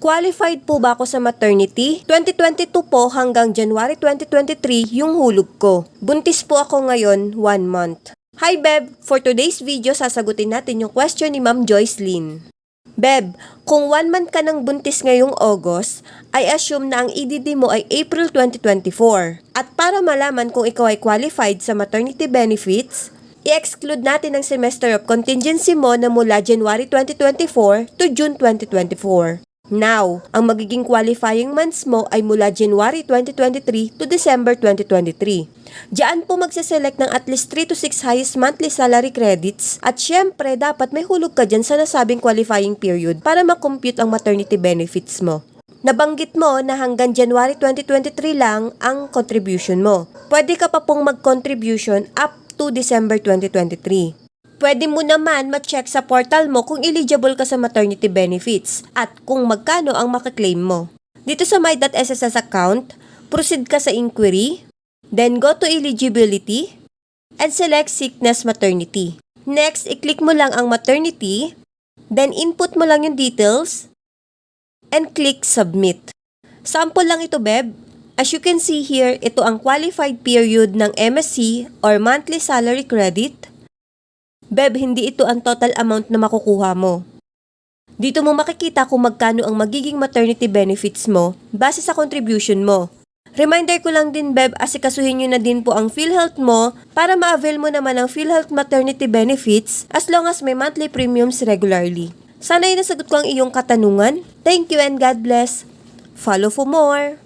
Qualified po ba ako sa maternity? 2022 po hanggang January 2023 yung hulog ko. Buntis po ako ngayon, 1 month. Hi Beb! For today's video, sasagutin natin yung question ni Ma'am Joyce Lynn. Beb, kung 1 month ka ng buntis ngayong August, I assume na ang EDD mo ay April 2024. At para malaman kung ikaw ay qualified sa maternity benefits, i-exclude natin ang semester of contingency mo na mula January 2024 to June 2024. Now, ang magiging qualifying months mo ay mula January 2023 to December 2023. Diyan po magsaselect ng at least 3 to 6 highest monthly salary credits at syempre dapat may hulog ka dyan sa nasabing qualifying period para makompute ang maternity benefits mo. Nabanggit mo na hanggang January 2023 lang ang contribution mo. Pwede ka pa pong mag-contribution up to December 2023. Pwede mo naman ma-check sa portal mo kung eligible ka sa maternity benefits at kung magkano ang makaklaim mo. Dito sa My.SSS account, proceed ka sa inquiry, then go to eligibility, and select sickness maternity. Next, i-click mo lang ang maternity, then input mo lang yung details, and click submit. Sample lang ito, Beb. As you can see here, ito ang qualified period ng MSC or monthly salary credit. Beb, hindi ito ang total amount na makukuha mo. Dito mo makikita kung magkano ang magiging maternity benefits mo base sa contribution mo. Reminder ko lang din, Beb, asikasuhin nyo na din po ang PhilHealth mo para ma-avail mo naman ang PhilHealth maternity benefits as long as may monthly premiums regularly. Sana ay nasagot ko ang iyong katanungan. Thank you and God bless. Follow for more!